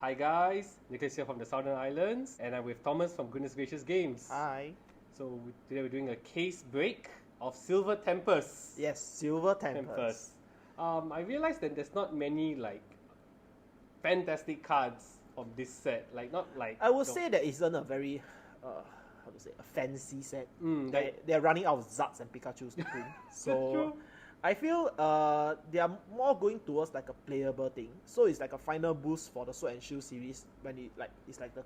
Hi guys, Nicholas here from the Southern Islands, and I'm with Thomas from Goodness Gracious Games. Hi. So today we're doing a case break of Silver Tempest. Yes, Silver Tempest. I realized that there's not many fantastic cards of this set. I would say that isn't a very, a fancy set. They're running out of Zards and Pikachus to print. So I feel they are more going towards like a playable thing. So it's like a final boost for the Sword and Shield series when it's like the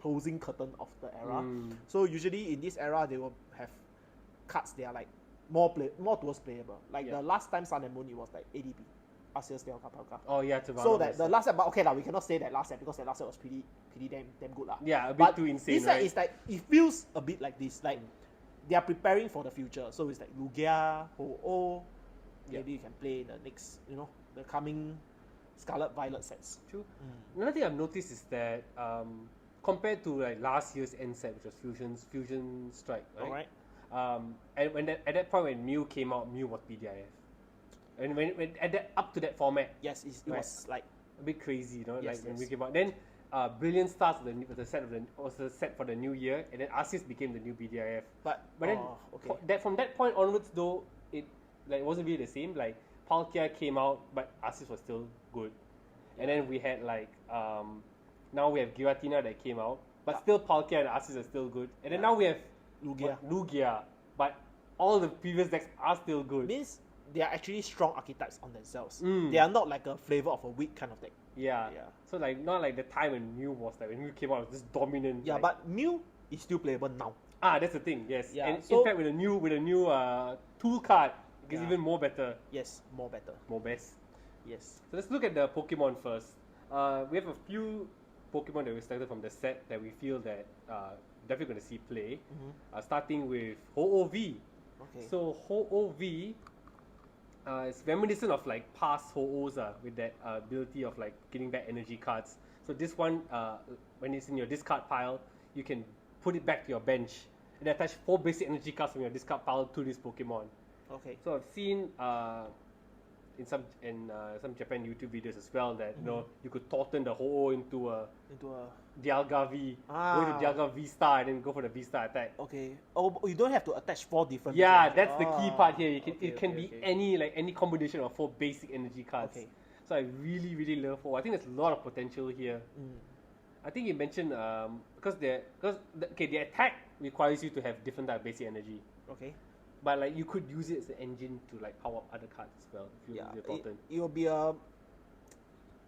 closing curtain of the era. So usually in this era they will have cards that are like more towards playable. Like the last time Sun and Moon it was like ADP. Arceus Del Kapalka. Oh yeah, to run so that the last set, but okay we cannot say that last set because that last set was pretty damn good lah. Yeah, a bit but too insane. This set is like it feels a bit like this, like they are preparing for the future. So it's like Lugia, Ho-Oh. Maybe you can play the next, the coming Scarlet Violet sets. True. Another thing I've noticed is that compared to like last year's end set, which was Fusion Strike, right? And at that point when Mew came out, Mew was BDIF. And when up to that format, yes, it was like a bit crazy, yes, when we came out. Then Brilliant Stars was the set for the new year, and then Arceus became the new BDIF. But then from that point onwards, though, it wasn't really the same. Like Palkia came out, but Arceus was still good. And then we had now we have Giratina that came out, but still Palkia and Arceus are still good. And then now we have Lugia, but all the previous decks are still good. Means they are actually strong archetypes on themselves. They are not like a flavor of a weak kind of deck. Yeah. So not like the time when Mew was when Mew came out, it was just dominant. Yeah, but Mew is still playable now. That's the thing. Yes. Yeah, and in fact, with a new tool card, it's even more better. Yes, more better. More best. Yes. So let's look at the Pokemon first. We have a few Pokemon that we selected from the set that we feel that definitely going to see play. Starting with Ho-Oh-V. Okay. So Ho-Oh-V is reminiscent of like past Ho-Ohs with that ability of like getting back energy cards. So this one, when it's in your discard pile, you can put it back to your bench and attach 4 basic energy cards from your discard pile to this Pokemon. Okay. So I've seen in some Japan YouTube videos as well that you could torten the Ho-Oh into a Dialga V, go to Dialga V Star and then go for the V Star attack. Okay. Oh, you don't have to attach 4 different. Yeah, that's the key part here. It can be any combination of 4 basic energy cards. Okay. So I really love Ho-Oh. I think there's a lot of potential here. I think you mentioned because the attack requires you to have different type of basic energy. Okay. But like you could use it as an engine to like power up other cards as well if you use it torten. It will be a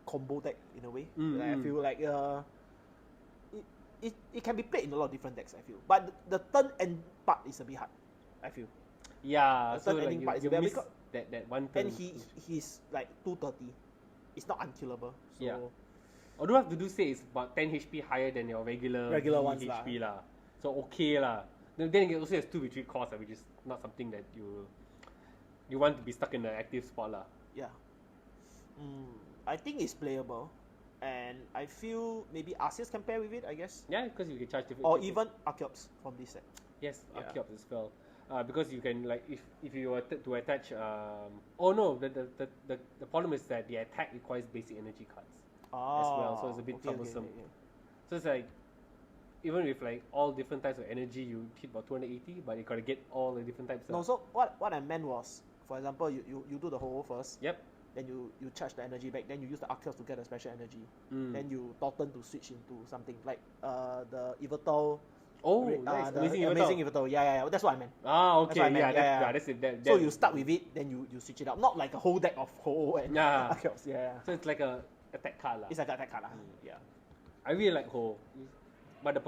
combo deck in a way. I feel like it can be played in a lot of different decks. I feel, but the turn end part is a bit hard. I feel. Yeah, the turn ending part is miss that one turn. And he's like 230. It's not unkillable. So yeah. Although I have to say it's about 10 HP higher than your regular ones HP lah. So okay lah. Then it also has 2 retreat costs, which is not something that you want to be stuck in the active spot lah. Yeah. I think it's playable, and I feel maybe Arceus can pair with it. I guess. Yeah, because you can charge different. Or even Archeops from this set. Yes, Archeops as well. Because you can if you were to attach. The problem is that the attack requires basic energy cards as well, so it's a bit troublesome. So it's like, even with like all different types of energy, you hit about 280, but you gotta get all the different types. No, so what I meant was, for example, you do the Ho-Oh first. Yep. Then you charge the energy back. Then you use the Arceus to get a special energy. Then you torten to switch into something like the Yveltal. Oh, nice. Amazing Yveltal. Yeah. That's what I meant. Okay. That's it. So you start with it, then you switch it up. Not like a whole deck of Ho-Oh and Arceus. Yeah. So it's like a attack card lah. It's like an attack card lah. Yeah. I really like Ho-Oh. But the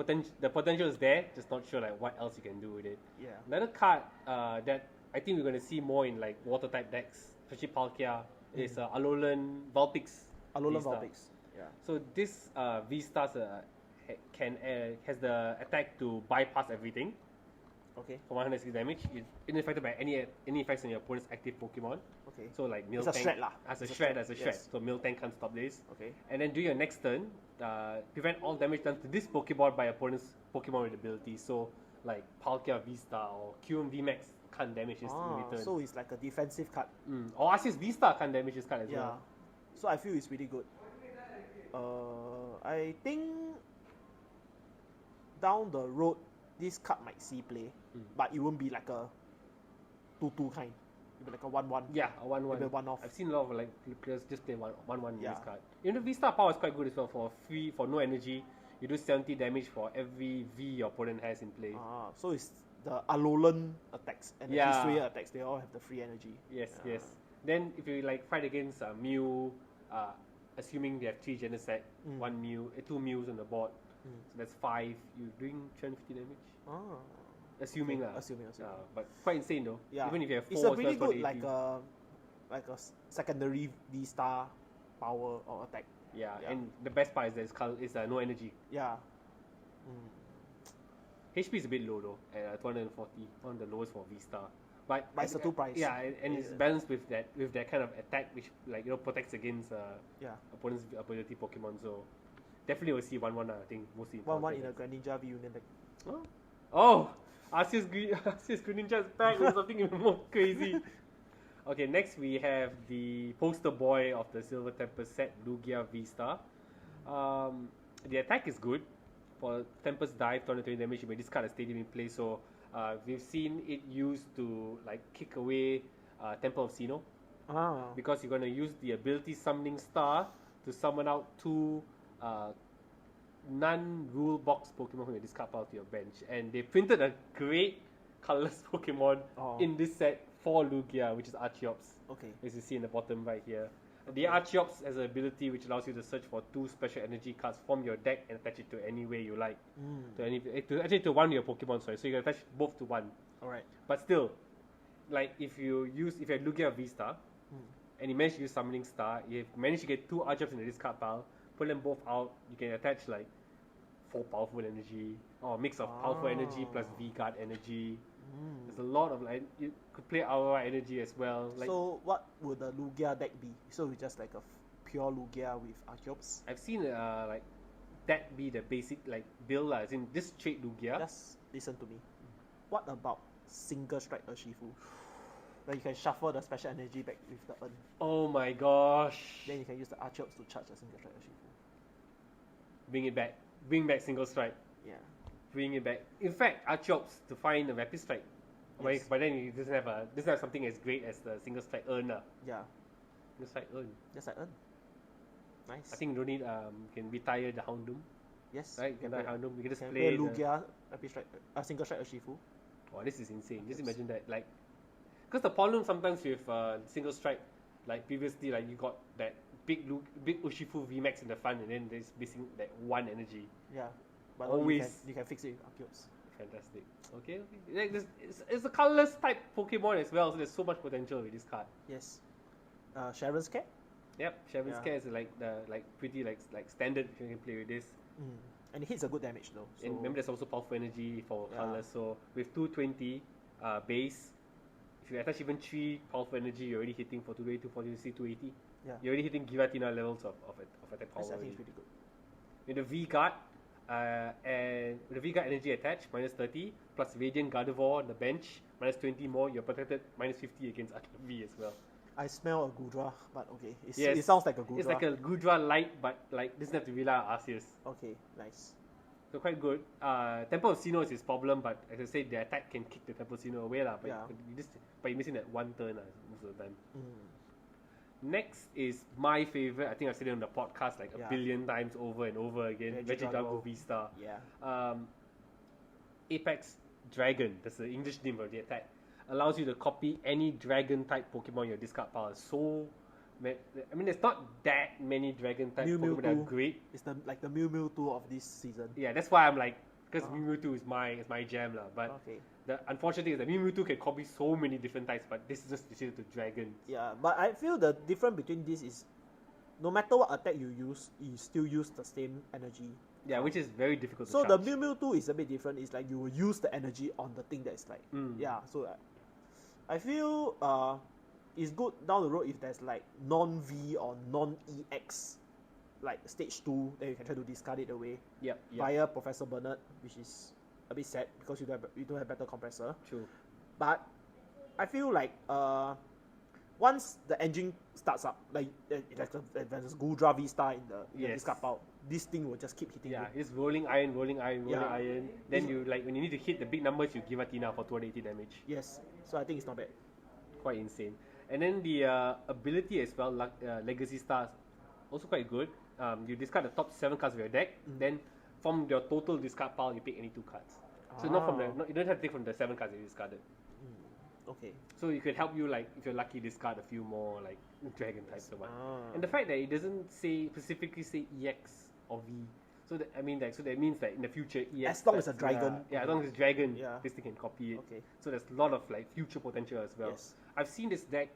potential is there, just not sure like what else you can do with it. Yeah. Another card that I think we're gonna see more in like water type decks, especially Palkia, is Alolan Vulpix. Alolan Vulpix. Yeah. So this V-Stars has the attack to bypass everything. Okay. For 160 damage, it's unaffected by any effects on your opponent's active Pokemon. Okay. So like Miltank. It's a shred lah. As a shred. So Miltank can't stop this. Okay. And then do your next turn, prevent all damage done to this Pokemon by opponent's Pokemon with ability. So like Palkia V-Star or QM VMAX can't damage this in return. So it's like a defensive card. Or Arceus V-Star can't damage this card as well. So I feel it's really good. I think down the road, this card might see play, but it won't be like a 2-2 kind. It'll be like a 1-1. Yeah, a 1-1. It'll be one off. I've seen a lot of like players just play 1-1 in this card. You know, V-Star power is quite good as well. For no energy, you do 70 damage for every V your opponent has in play. So it's the Alolan attacks and the Hisuian attacks. They all have the free energy. Yes. Then if you like fight against Mew, assuming they have 3 Genesect, 1 Mew, 2 Mews on the board, so that's 5. You're doing 250 damage. Assuming. But quite insane though. Yeah. Even if you have 4, it's a really good 80. like a secondary V-Star power or attack. Yeah, and the best part is that it's no energy. Yeah. HP is a bit low though, at 240, one of the lowest for V-Star. But it's a 2 price. Yeah, and it's balanced with that kind of attack, which protects against opponent's ability Pokemon. So definitely we'll see 1-1. I think mostly 1-1 in a Greninja V-Union deck. Oh, Arceus Greninja is back with something even more crazy. Okay, next we have the poster boy of the Silver Tempest set, Lugia V-Star. The attack is good. For Tempest Dive, 220 damage, you may discard a stadium in play. So we've seen it used to like kick away Temple of Sinnoh. Because you're going to use the ability Summoning Star to summon out 2 non-rule box Pokemon from your discard pile to your bench. And they printed a great colorless Pokemon in this set for Lugia, which is Archeops. Okay. As you see in the bottom right here. The Archeops has an ability which allows you to search for 2 special energy cards from your deck and attach it to any way you like. To one of your Pokemon, sorry. So you can attach both to one. Alright. But still, like if you had Lugia V-Star and you manage to use Summoning Star, you manage to get 2 Archeops in the discard pile, put them both out, you can attach like 4 powerful energy or a mix of powerful energy plus V-Guard energy. There's a lot of like you could play Aurora energy as well. Like, so what would the Lugia deck be? So it's just like a pure Lugia with Archeops? I've seen like that be the basic like build as in this straight Lugia. Just listen to me. What about Single Strike Urshifu? Where you can shuffle the special energy back with the urn. Oh my gosh. Then you can use the Archeops to charge the Single Strike Urshifu. Bring it back. Bring back Single Strike. Yeah. Bring it back. In fact, Archeops to find a Rapid Strike. Yes. But then it doesn't have something as great as the Single Strike Urn. Yeah. Single Strike Urn. Just like Urn. Nice. I think you don't need can retire the Houndoom. Yes. Right? You can retire Houndoom. You can just play Lugia, Rapid Strike, Single Strike Urshifu. Oh, this is insane. Just imagine that. Like, because the problem sometimes with Single Strike, like previously, like you got that big Urshifu VMAX in the front, and then there's missing that 1 energy. Yeah. But always you can fix it with Archeops. Fantastic. Okay. Like it's a colorless type Pokemon as well, so there's so much potential with this card. Yes. Sharon's Care? Yep, Sharon's Care is like pretty like standard if you can play with this. And it hits a good damage though. So. And remember there's also powerful energy for colorless, so with 220 base, if you attach even 3 powerful energy, you're already hitting for 280, 240, 280. Yeah. You're already hitting Giratina levels of attack power. I think it's pretty good. With the V-Guard, and with the V-Guard energy attached, minus 30, plus Radiant Gardevoir on the bench, minus 20 more, you're protected minus 50 against V as well. I smell a Gudra, but okay. It sounds like a Gudra. It's like a Gudra light, but like doesn't have to rely on Arceus. Okay, nice. So quite good. Temple of Sinnoh is his problem, but as I said, the attack can kick the Temple of Sinnoh away, but you're missing that 1 turn most of the time. Next is my favorite. I think I've said it on the podcast like a billion times over and over again. Regidrago V-Star. Yeah. Apex Dragon, that's the English name of the attack, allows you to copy any dragon type Pokemon in your discard pile. I mean, there's not that many dragon type Pokemon that are great. It's like the Mew Mew 2 of this season. Yeah, that's why I'm like, because Mew Mew 2 is my jam lah. But the unfortunate thing is that Mew Mew 2 can copy so many different types, but this is just restricted to dragons. Yeah, but I feel the difference between this is, no matter what attack you use, you still use the same energy. Yeah, which is very difficult to charge. So the Mew Mew 2 is a bit different. It's like you will use the energy on the thing that's like, so I feel it's good down the road if there's like non-V or non-EX, like stage 2, then you can try to discard it away. Via Professor Bernard, which is a bit sad because you don't have better compressor. True. But I feel like once the engine starts up, like there's Gudra V-Star in the discard pile, this thing will just keep hitting you. It's rolling iron. Then you when you need to hit the big numbers, you give Athena for 280 damage. Yes, so I think it's not bad. Quite insane. And then the ability as well, Legacy Stars, also quite good. You discard the top 7 cards of your deck, then from your total discard pile, you pick any 2 cards. So you don't have to take from the 7 cards you discarded. Okay. So it could help you, like, if you're lucky, discard a few more, like, dragon types or what. And the fact that it doesn't specifically say EX or V, so that means that in the future EX. As long as it's a dragon. As long as it's dragon, this thing can copy it. Okay. So there's a lot of like future potential as well. Yes. I've seen this deck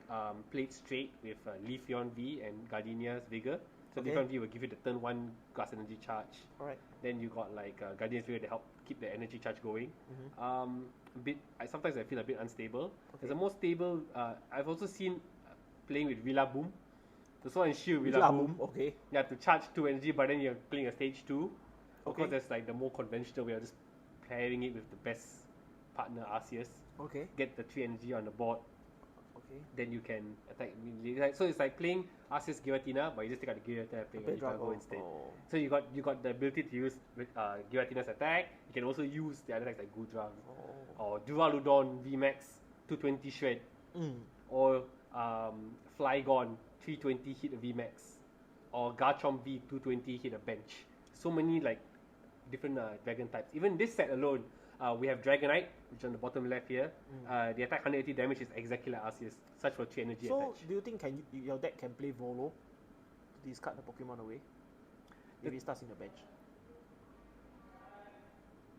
played straight with Leafeon V and Gardenia's Vigor. So Leafeon V will give you the turn 1 grass energy charge. Alright. Then you got like Gardenia's Vigor to help keep the energy charge going. Sometimes I feel a bit unstable. There's a more stable. I've also seen playing with Rillaboom. The Sword and Shield Rillaboom. Okay. Yeah, to charge 2 energy, but then you're playing a stage 2. Of course, that's like the more conventional way of just pairing it with the best partner Arceus. Okay. Get the 3 energy on the board. Okay. Then you can attack immediately. So it's like playing Arceus Giratina, but you just take out the Giratina and play Drago instead. So you got the ability to use Giratina's attack. You can also use the other attacks like Gudra or Duraludon VMAX 220 shred or Flygon 320 hit a VMAX or Garchomp V 220 hit a bench. So many like different dragon types. Even this set alone, we have Dragonite, which is on the bottom left here. The attack 180 damage is exactly like Arceus, such for 3 energy attach. So do you think your deck can play Volo to discard the Pokemon away if it starts in the bench?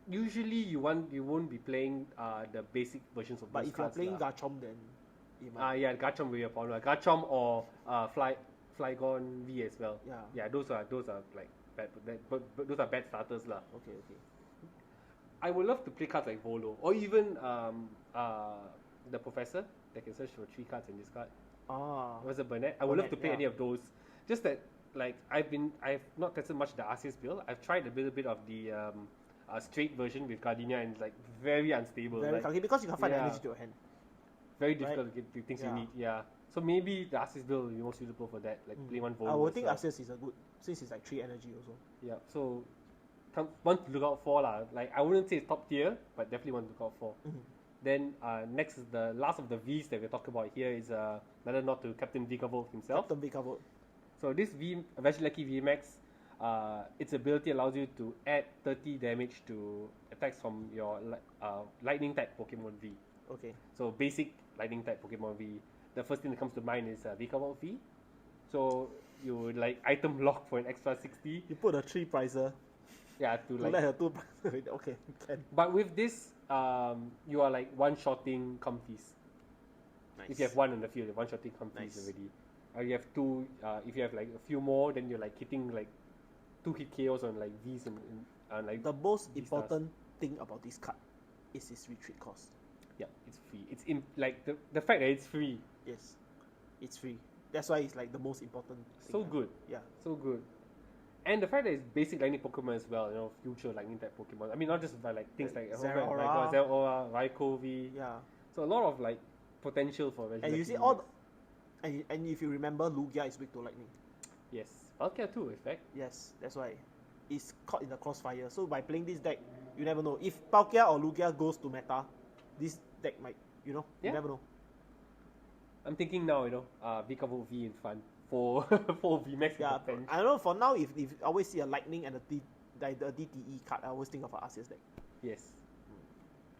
Usually you won't be playing the basic versions of those cards. But if you're playing Garchomp, then it might... Garchomp will be a problem. Garchomp or Flygon V as well. Yeah, those are like bad, but those are bad starters lah. Okay. I would love to play cards like Volo or even the Professor that can search for 3 cards and discard. Was it Burnett? I would love to play any of those. Just that, like, I've not tested much the Arceus build. I've tried a little bit of the straight version with Gardenia, and it's like very unstable. Very clunky because you can't find the energy to your hand. Very difficult to get the things you need. Yeah. So maybe the Arceus build will be more suitable for that. Like play one Volo. I would think Arceus is a good, since it's like 3 energy also. Yeah. So one to look out for lah. Like I wouldn't say it's top tier, but definitely one to look out for. Then next is the last of the V's that we're talking about here is another nod to Captain Vikavolt himself. Captain Vikavolt. So this Lucky VMAX, its ability allows you to add 30 damage to attacks from your lightning type Pokemon V. Okay. So basic lightning type Pokemon V. The first thing that comes to mind is Vikavolt V. So you would like item lock for an extra 60. You put a 3 pricer. Yeah, to like let her 2 pricer. Okay, can. But with this, you are like one-shotting Comfeys. Nice. If you have 1 on the field, you're one-shotting Comfeys already. You have 2. If you have like a few more, then you're like hitting like 2 hit KOs on like V's and like. The most important thing about this card is its retreat cost. Yeah, it's free. It's like the fact that it's free. Yes, it's free. That's why it's like the most important thing. So good. Yeah. So good. And the fact that it's basic lightning Pokemon as well, future lightning type Pokemon. I mean, not just by like things like Zeraora, Raikou V. Yeah. So a lot of like potential for. And you see all, and if you remember, Lugia is weak to lightning. Yes. Palkia too, in fact. Yes, that's why. It's caught in the crossfire. So by playing this deck, you never know. If Palkia or Lugia goes to meta, this deck might, you never know. I'm thinking now, Vikavolt V in front for VMAX. Yeah, I don't know. For now, if I always see a lightning and the DTE card, I always think of an Arceus deck. Yes.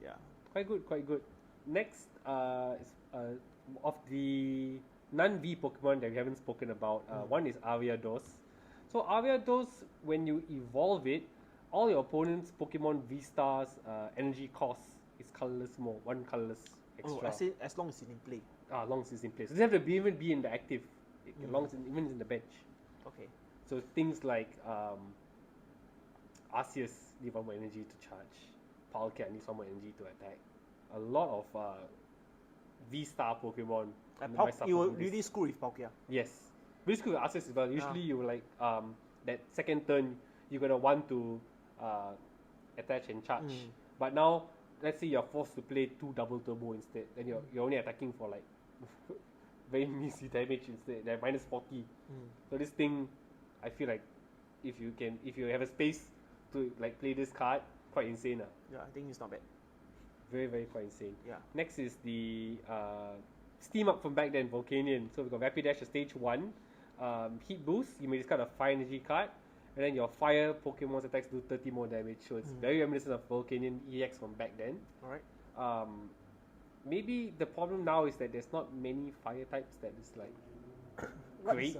Yeah. Quite good. Next, is of the non-V Pokemon that we haven't spoken about, one is Ariados. So Ariados, when you evolve it, all your opponent's Pokemon V-Stars energy cost is colorless more, 1 colorless extra. As long as it's in play. As long as it's in place. It doesn't have to even be in the active. As long as even in the bench. Okay. So things like Arceus need 1 more energy to charge. Palkia needs 1 more energy to attack. A lot of V-Star Pokemon. You will really screw with Palkia. Yes. Really screw with Arceus as well. Usually you will like that second turn you're gonna want to attach and charge. But now let's say you're forced to play 2 double turbo instead, then you're only attacking for like very measly damage instead. They're minus 40. So this thing, I feel like if you have a space to like play this card, quite insane. Yeah, I think it's not bad. Very, very quite insane. Yeah. Next is the Steam Up from back then, Volcanion. So we've got Rapid Dash, stage 1. Heat Boost, you may discard a fire energy card. And then your fire Pokemon's attacks do 30 more damage. So it's very reminiscent of Volcanion EX from back then. Alright. Maybe the problem now is that there's not many fire types that is like great.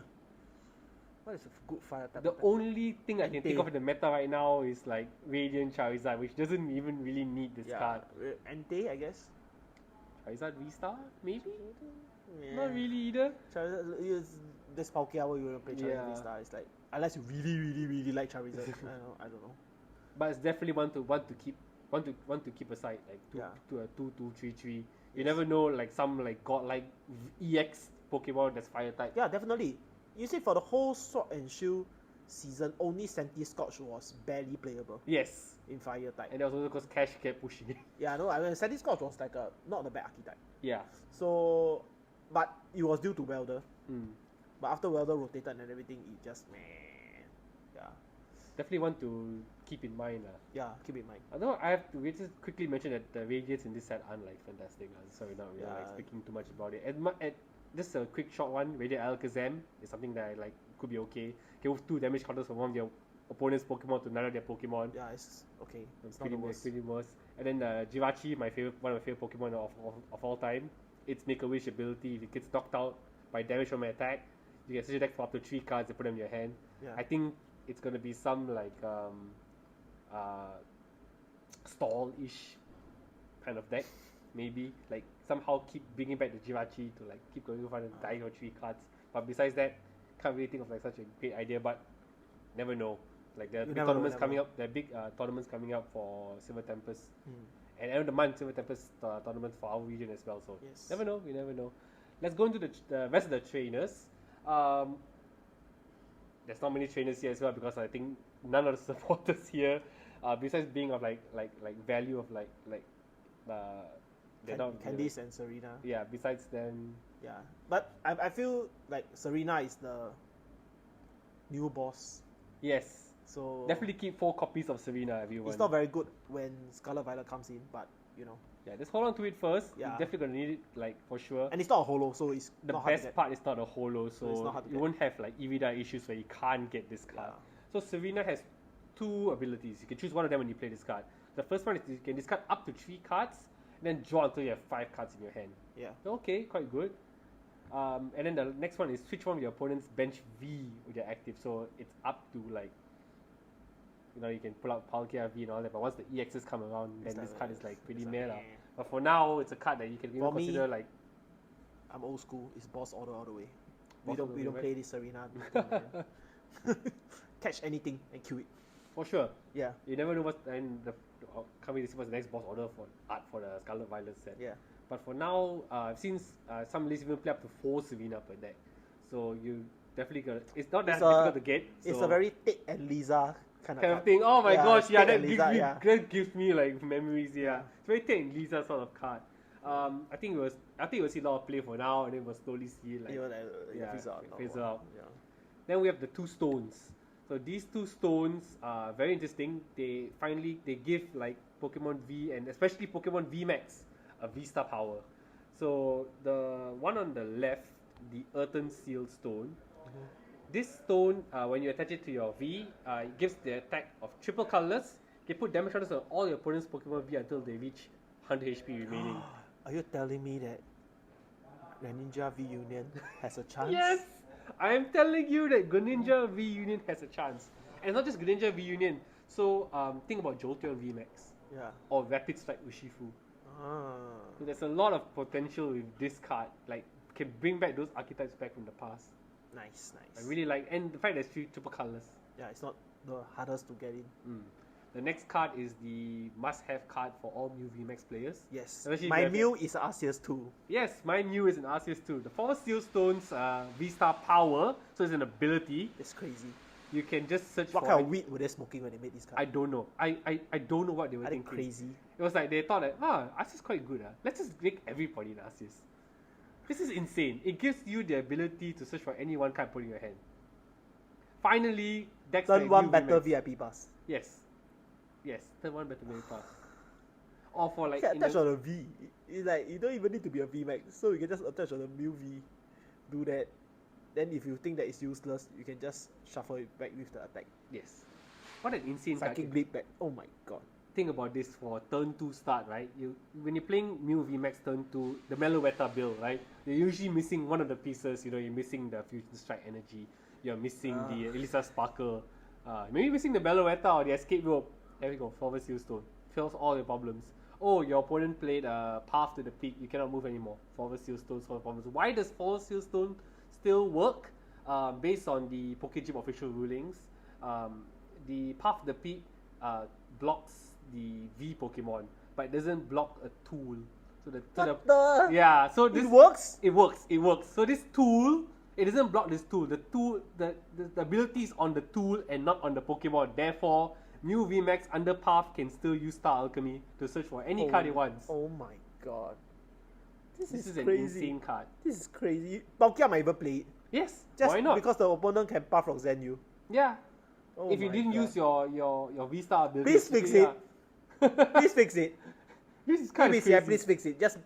What is a good fire type? The only thing I can think of in the meta right now is like Radiant Charizard, which doesn't even really need this card. Entei, I guess. Charizard V-Star, maybe? Yeah. Not really either. Charizard, this Palkia where you want to play Charizard V-Star. It's like, unless you really like Charizard. I don't know. But it's definitely one to keep aside, like to a 2-2-3-3. You never know, like some like godlike EX Pokemon that's fire type. Yeah, definitely. You see, for the whole Sword and Shield season, only Centiskorch was barely playable. Yes. In fire type. And that was also because Cash kept pushing it. Yeah, no, I mean Centiskorch was like not a bad archetype. Yeah. So, but it was due to Welder. But after Welder rotated and everything, it just yeah. Definitely want to keep in mind. Yeah, keep in mind. Although I have to just quickly mention that the Radiates in this set aren't like fantastic. Sorry, not really like speaking too much about it. Just a quick short one, Radiant Alakazam is something that I like, could be okay. Can move 2 damage counters from one of your opponent's Pokemon to another of their Pokemon. Yeah, it's okay. It's pretty, not the worst. Pretty worst. And then Jirachi, one of my favorite Pokemon of all time. Its Make-A-Wish ability, if it gets knocked out by damage from an attack, you can switch deck for up to 3 cards and put them in your hand. Yeah. I think it's gonna be some like stall-ish kind of deck. Maybe like somehow keep bringing back the Jirachi to like keep going for and dying for 3 cards. But besides that, can't really think of like such a great idea. But never know. Like there are big tournaments coming up. There are big tournaments coming up for Silver Tempest, and end of the month Silver Tempest tournaments for our region as well. So never know. We never know. Let's go into the rest of the trainers. There's not many trainers here as well because I think none of the supporters here, besides being of like value of Candice and Serena. Yeah, besides them. Yeah, but I feel like Serena is the new boss. Yes. So definitely keep 4 copies of Serena, everyone. It's not very good when Scarlet Violet comes in, but you know. Yeah, just hold on to it first. Yeah. You're definitely gonna need it, like for sure. And it's not a holo, so it's the not best part is not a holo, so it's not hard to you won't have like Evida issues where you can't get this card. So Serena has 2 abilities. You can choose one of them when you play this card. The first one is you can discard up to 3 cards, and then draw until you have 5 cards in your hand. Yeah. Okay, quite good. And then the next one is switch one of your opponent's bench V with your active. So it's up to like, you know, you can pull out Palkia V and all that. But once the EXs come around, then this card is like pretty meta. But for now, it's a card that you can even consider like. I'm old school. It's boss order all the way. We don't play this Serena. Catch anything and kill it. For sure. Yeah. You never know what's and can't wait to see what's the next boss order for the Scarlet Violet set. Yeah. But for now, I've seen some lists even play up to 4 Serena per deck. So you definitely got it's not that difficult to get. So it's a very Tate and Lisa kind of thing. Oh my gosh, yeah, that gives me like memories. Yeah. It's very Tate and Lisa sort of card. I think we'll see a lot of play for now, and then we'll slowly see like phase out. Yeah. Then we have the 2 stones. So these 2 stones are very interesting. They give like Pokemon V and especially Pokemon V Max a V-Star power. So the one on the left, the Earthen Seal stone. This stone, when you attach it to your V, it gives the attack of triple colorless. You can put damage counters on all your opponent's Pokemon V until they reach 100 HP remaining. Are you telling me that Greninja V Union has a chance? Yes! I am telling you that Greninja V Union has a chance. And not just Greninja V Union. So think about Jolteon V Max. Yeah. Or Rapid Strike Urshifu. So there's a lot of potential with this card. Like, can bring back those archetypes back from the past. Nice. I really like, and the fact that it's 3 triple colors. Yeah, it's not the hardest to get in. The next card is the must-have card for all new VMAX players. Yes. My Mew is Arceus 2. Yes, my Mew is an Arceus 2. The 4 Steel Stones V-Star power, so it's an ability. It's crazy. You can just search what kind of weed were they smoking when they made this card? I don't know. I don't know what they were thinking. Crazy. It was like they thought that, Arceus is quite good. Let's just make everybody an Arceus. This is insane. It gives you the ability to search for any one card put in your hand. Finally, decks Turn like one new better VMAX. VIP pass. Yes. Yes, turn one better VIP pass. Or for like... You can attach on a V. It's like, you don't even need to be a VMAX. So you can just attach on a Mu V. Do that. Then if you think that it's useless, you can just shuffle it back with the attack. Yes. What an insane card. Psychic Bleed back. Oh my god. Think about this for turn 2 start, right? When you're playing Mu VMAX turn 2, the Meloetta build, right? You're usually missing one of the pieces. You know, you're missing the Fusion Strike Energy. You're missing the Elisa Sparkle. Maybe missing the Meloetta or the Escape Rope. There we go, Forward Seal Stone. Solves all your problems. Oh, your opponent played Path to the Peak. You cannot move anymore. Forward Seal Stone solves problems. Why does Forward Seal Stone still work? Based on the Pokegym official rulings, the Path to the Peak blocks the V Pokemon, but it doesn't block a tool. So so this it works. It works. So this tool, it doesn't block this tool. The ability is on the tool and not on the Pokemon. Therefore, Mu VMAX under Path can still use Star Alchemy to search for any card it wants. Oh my god. This is an crazy. insane card. This is crazy. Palkia might even play it. Yes, Just why not? because the opponent can Path Roxanne you. Yeah. Oh if you didn't use your V-Star ability. Please fix it. Please fix it. This is kind of crazy. Yeah, please fix it. Just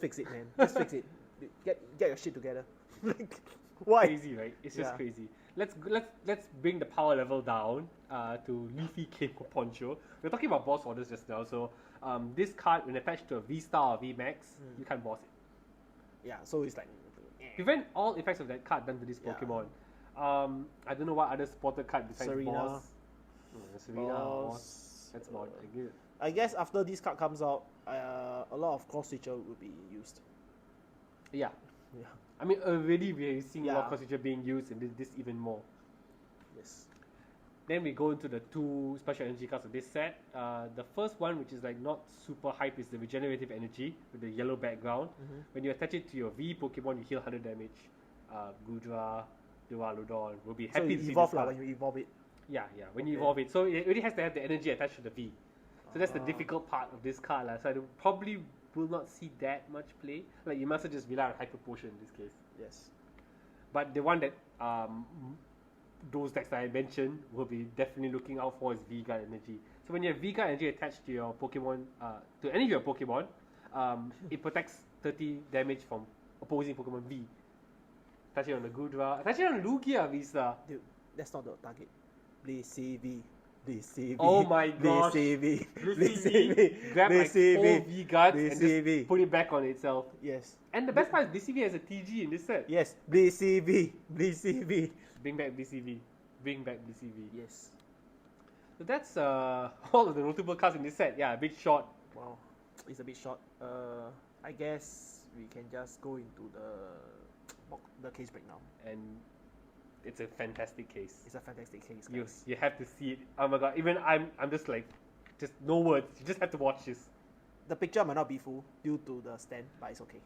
fix it, man. Just fix it. Get your shit together. Why? Crazy, right? It's just crazy. Let's bring the power level down to Leafy Cable Poncho. We're talking about boss orders just now, so this card when attached to a V-Star or V-Max, you can't boss it. Yeah, so it's like prevent all effects of that card done to this Pokemon. I don't know what other supported card besides Serena. boss. Serena, boss. That's about it. I guess after this card comes out, a lot of cross switcher will be used. Yeah. Yeah. I mean, already we're seeing a lot of cross switcher being used, and this even more. Yes. Then we go into the 2 special energy cards of this set. The first one, which is like not super hype, is the regenerative energy with the yellow background. When you attach it to your V Pokemon, you heal 100 damage. Gudra, Duraludon will be happy to see evolve this card. when you evolve it. Yeah, when you evolve it. So it really has to have the energy attached to the V. So that's the difficult part of this card. So I probably will not see that much play. Like you must just rely on Hyper Potion in this case. Yes. But the one that those decks that I mentioned will be definitely looking out for is V-Guard energy. So when you have V-Guard energy attached to your Pokemon, to any of your Pokemon, it protects 30 damage from opposing Pokemon V. Attach it on the Gudra. Attach it on Lugia Vista. Dude, that's not the target. Please save me. Please save me. Oh my gosh. Please save me. Please save me. Grab like 4 V-Guards and just put it back on itself. Yes. And the best part is BCV has a TG in this set. Yes. Please save me. Please save me. Bring back BCV. Bring back BCV. Yes. So that's all of the notable cards in this set. Yeah, a bit short. Wow. It's a bit short. I guess we can just go into the case break now. And it's a fantastic case. It's a fantastic case, guys. You have to see it. Oh my god, even I'm just like, just no words. You just have to watch this. The picture might not be full due to the stand, but it's okay.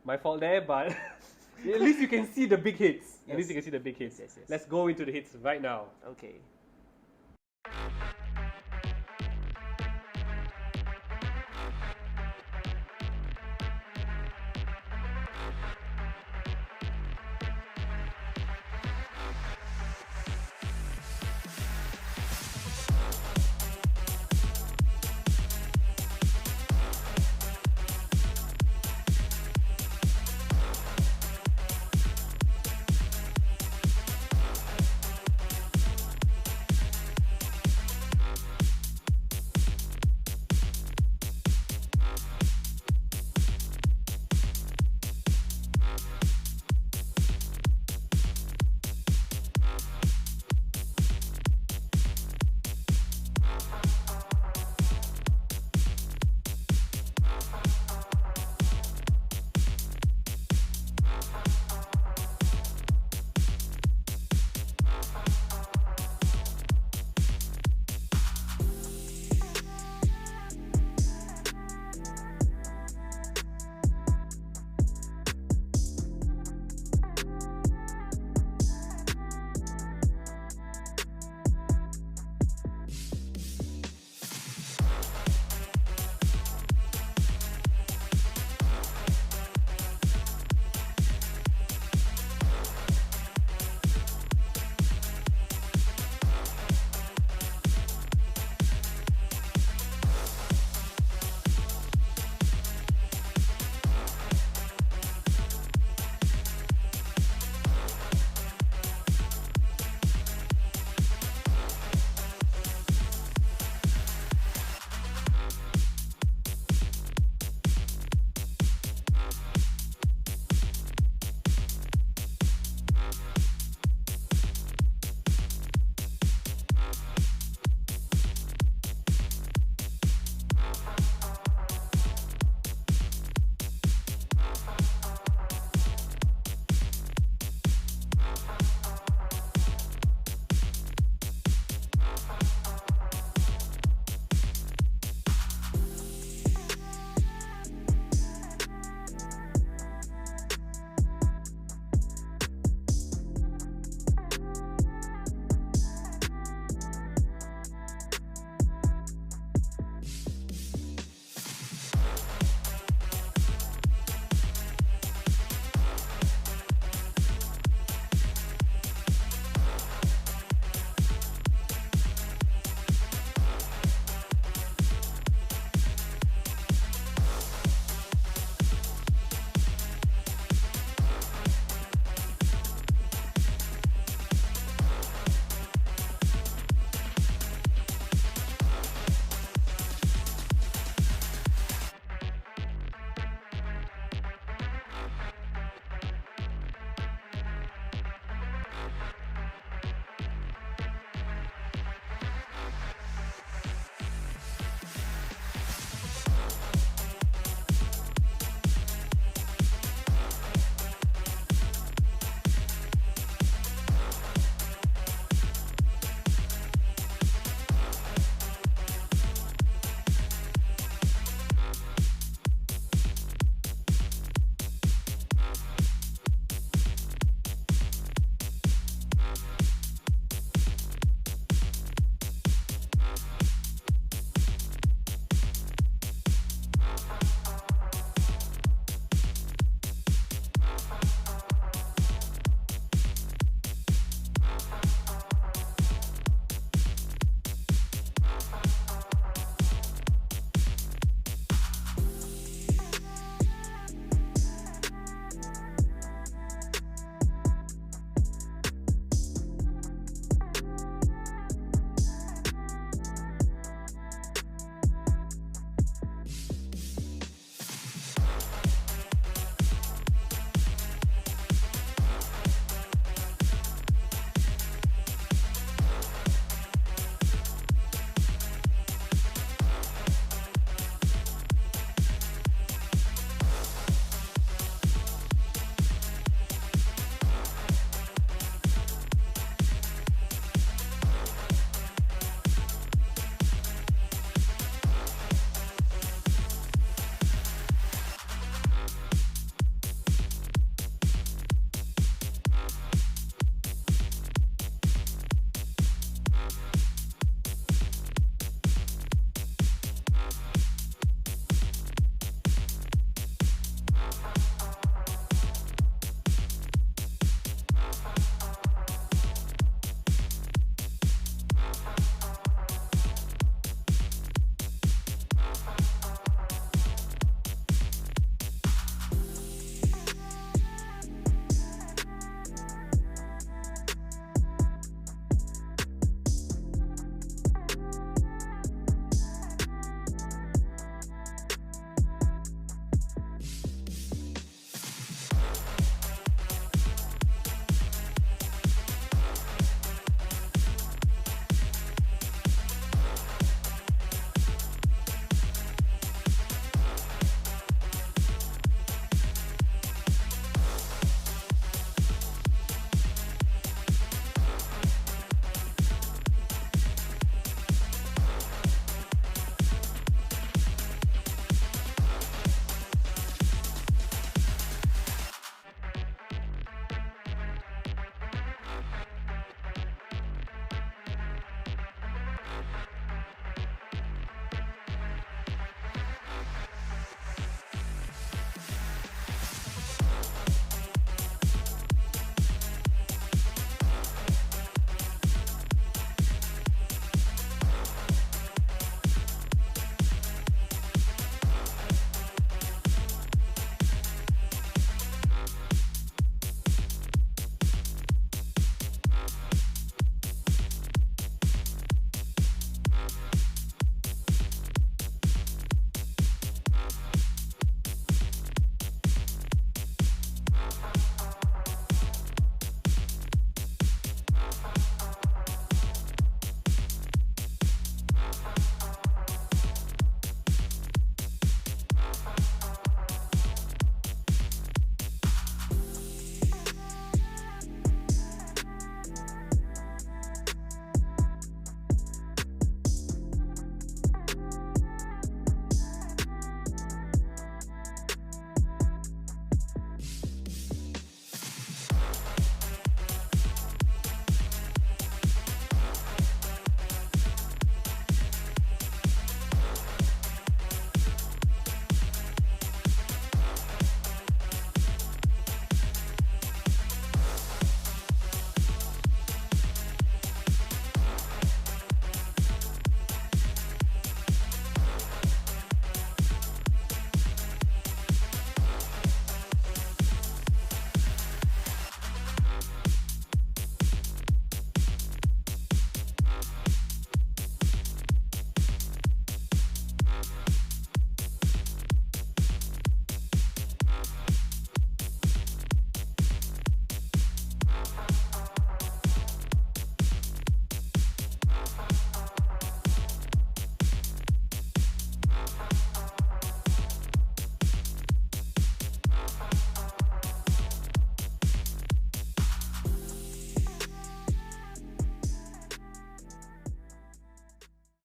My fault there, but at least you can see the big hits. Yes. At least you can see the big hits. Yes. Let's go into the hits right now. Okay.